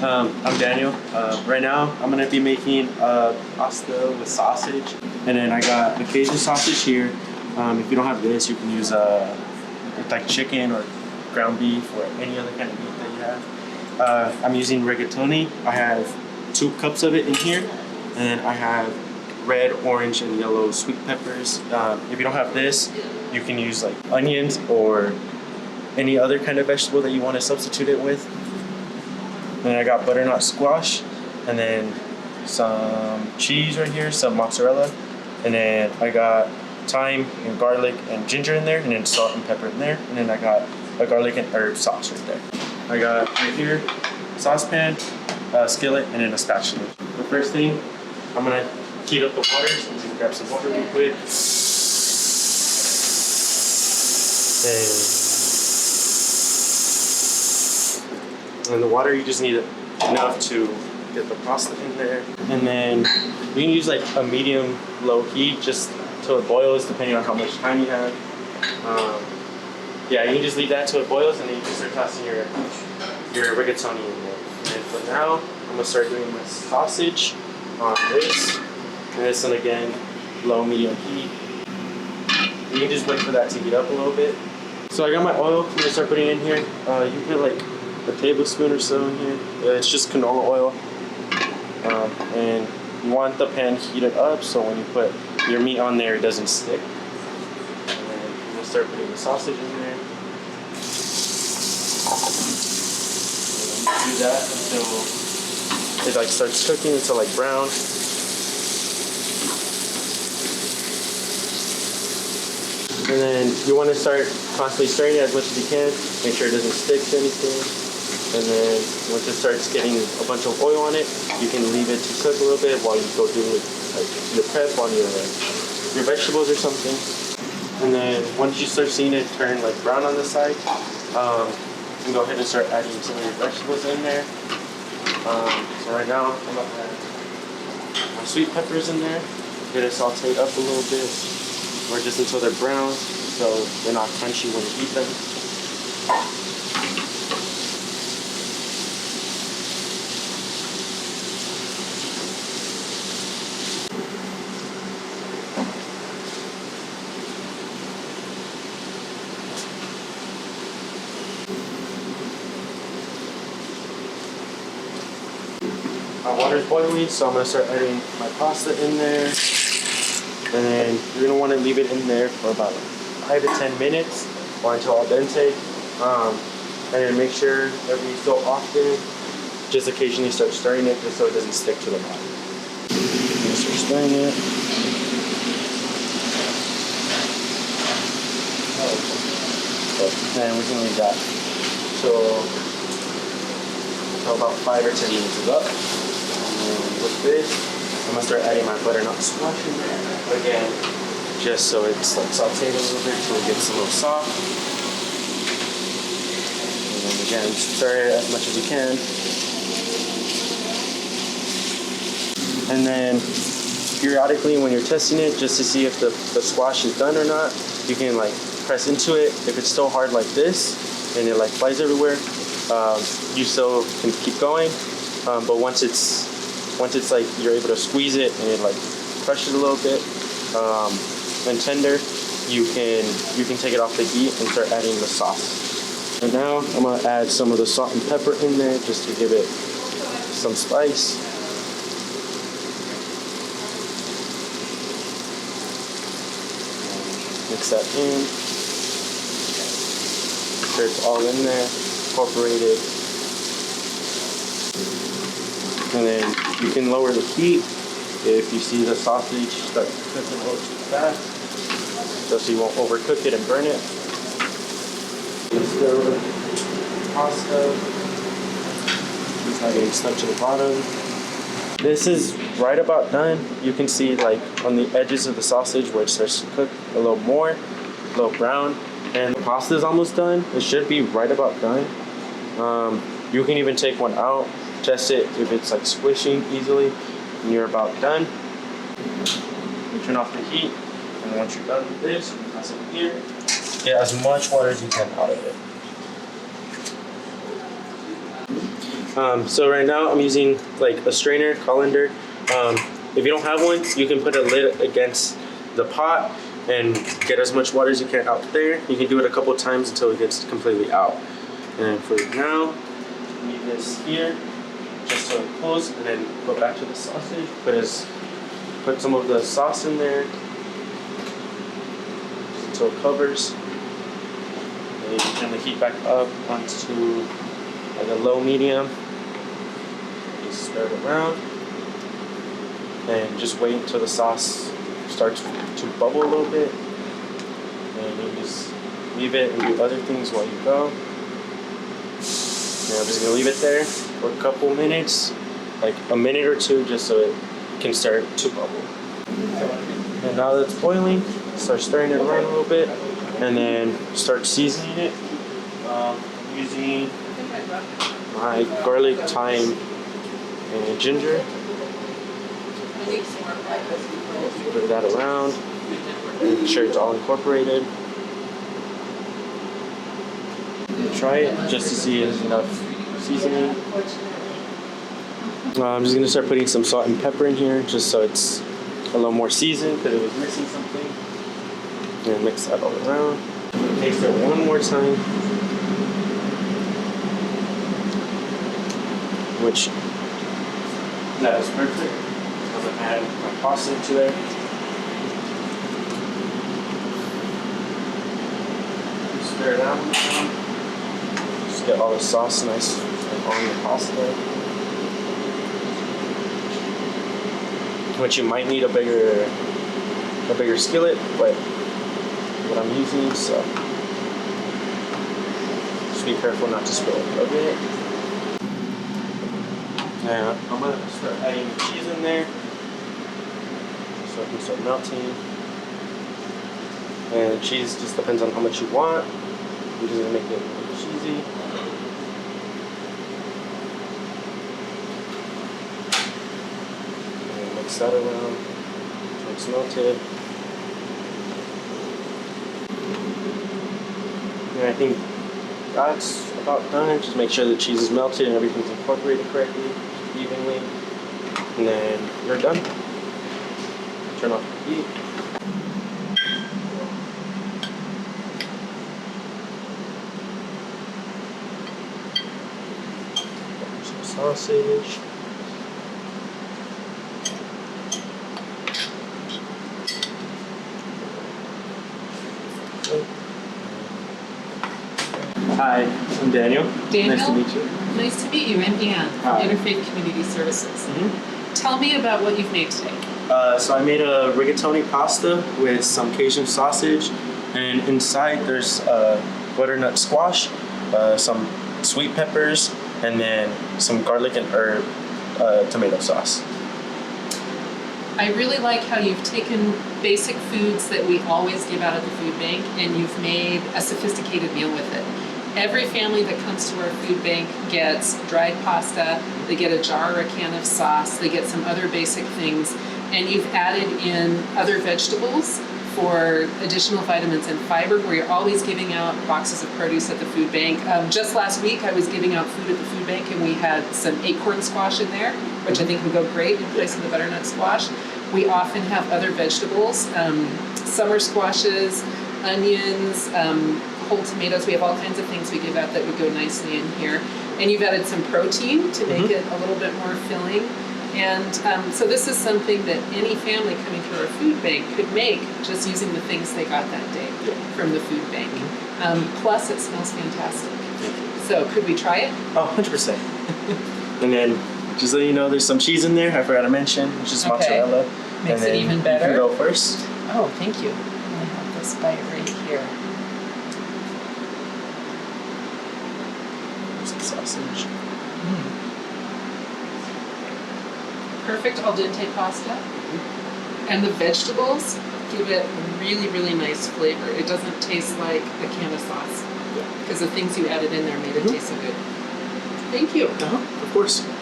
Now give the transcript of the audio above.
I'm Daniel. Right now, I'm gonna be making pasta with sausage, and then I got the Cajun sausage here. If you don't have this, you can use like chicken or ground beef or any other kind of meat that you have. I'm using rigatoni. I have 2 cups of it in here, and then I have red, orange, and yellow sweet peppers. If you don't have this, you can use like onions or any other kind of vegetable that you want to substitute it with. And then I got butternut squash, and then some cheese right here, some mozzarella, and then I got thyme and garlic and ginger in there, and then salt and pepper in there, and then I got a garlic and herb sauce right there. I got right here saucepan, skillet, and then a spatula. The first thing, I'm gonna heat up the water. So I'm gonna grab some water real quick. And the water, you just need enough to get the pasta in there. And then you can use like a medium low heat just till it boils, depending on how much time you have. Yeah, you can just leave that till it boils, and then you can start tossing your rigatoni in there. And then for now, I'm gonna start doing my sausage on this. And this one again, low medium heat. You can just wait for that to heat up a little bit. So I got my oil. I'm gonna start putting it in here. You put like a tablespoon or so in here. It's just canola oil. And you want the pan heated up so when you put your meat on there, it doesn't stick. And then I'm gonna start putting the sausage in there. And do that until it like starts cooking until like brown. And then you want to start constantly stirring it as much as you can. Make sure it doesn't stick to anything. And then once it starts getting a bunch of oil on it, you can leave it to cook a little bit while you go do like your prep on your vegetables or something. And then once you start seeing it turn like brown on the side, you can go ahead and start adding some of your vegetables in there. So right now I'm gonna add my sweet peppers in there. Get it sauteed up a little bit, or just until they're brown, so they're not crunchy when you eat them. My water's boiling, so I'm gonna start adding my pasta in there. And then you're gonna want to leave it in there for about 5 to 10 minutes or until al dente. And then make sure every so often, just occasionally start stirring it just so it doesn't stick to the bottom. Just start stirring it. And we can leave that till about 5 or 10 minutes is up. And with this, I'm gonna start adding my butternut squash in there again, just so it's like sauteed a little bit until it gets a little soft. And then again, stir it as much as you can. And then periodically when you're testing it, just to see if the squash is done or not, you can like press into it. If it's still hard like this and it like flies everywhere, you still can keep going. But once it's like you're able to squeeze it and it like crushes a little bit and tender, you can take it off the heat and start adding the sauce. And now I'm gonna add some of the salt and pepper in there just to give it some spice. Mix that in. Make sure it's all in there, incorporated. And then you can lower the heat if you see the sausage start cooking a little too fast, so you won't overcook it and burn it. Stir the pasta. It's not getting stuck to the bottom. This is right about done. You can see like on the edges of the sausage where it starts to cook a little more, a little brown. And the pasta is almost done. It should be right about done. You can even take one out. Test it if it's like squishing easily, and you're about done. You turn off the heat, and once you're done with this, you pass it here. Get as much water as you can out of it. So right now I'm using like a strainer, colander. If you don't have one, you can put a lid against the pot and get as much water as you can out there. You can do it a couple times until it gets completely out. And for now, leave this here just so it closes, and then go back to the sausage. Put some of the sauce in there until it covers. And you turn the heat back up onto like a low medium. You stir it around and just wait until the sauce starts to bubble a little bit. And you just leave it and do other things while you go. And I'm just gonna leave it there for a couple minutes, like a minute or two, just so it can start to bubble. And now that it's boiling, start stirring it around a little bit, and then start seasoning it using my garlic, thyme, and ginger. Put that around, make sure it's all incorporated. Try it just to see if there's enough seasoning. I'm just gonna start putting some salt and pepper in here, just so it's a little more seasoned because it was missing something. And mix that all around. Taste it one more time. Which that is perfect. I'm gonna add my pasta into there. Stir it out. Just get all the sauce nice and on the pasta. Which you might need a bigger skillet, but what I'm using, so just be careful not to spill it a bit. And I'm gonna start adding the cheese in there so it can start melting. And cheese just depends on how much you want. I'm just gonna make it a little cheesy. And mix that around so it's melted. And I think that's about done. Just make sure the cheese is melted and everything's incorporated correctly, evenly. And then you're done. Turn off the heat. Some sausage. Hi, I'm Daniel. Daniel? Nice to meet you. Nice to meet you. I'm Ann from Hi. Interfaith Community Services. Tell me about what you've made today. So I made a rigatoni pasta with some Cajun sausage, and inside there's butternut squash, some sweet peppers, and then some garlic and herb tomato sauce. I really like how you've taken basic foods that we always give out at the food bank and you've made a sophisticated meal with it. Every family that comes to our food bank gets dried pasta, they get a jar or a can of sauce, they get some other basic things, and you've added in other vegetables for additional vitamins and fiber, where you're always giving out boxes of produce at the food bank. Just last week I was giving out food at the food bank and we had some acorn squash in there, which I think would go great in place of the butternut squash. We often have other vegetables, summer squashes, onions, whole tomatoes. We have all kinds of things we give out that would go nicely in here. And you've added some protein to make it a little bit more filling. And so this is something that any family coming through our food bank could make just using the things they got that day from the food bank. Plus it smells fantastic. So could we try it? Oh, 100%. And then just so you know, there's some cheese in there. I forgot to mention, which is mozzarella. Makes it even better. You can go first. Oh, thank you. I have this bite right here. Some sausage. Perfect al dente pasta. And the vegetables give it really, really nice flavor. It doesn't taste like a can of sauce because the things you added in there made it taste so good. Thank you. Of course.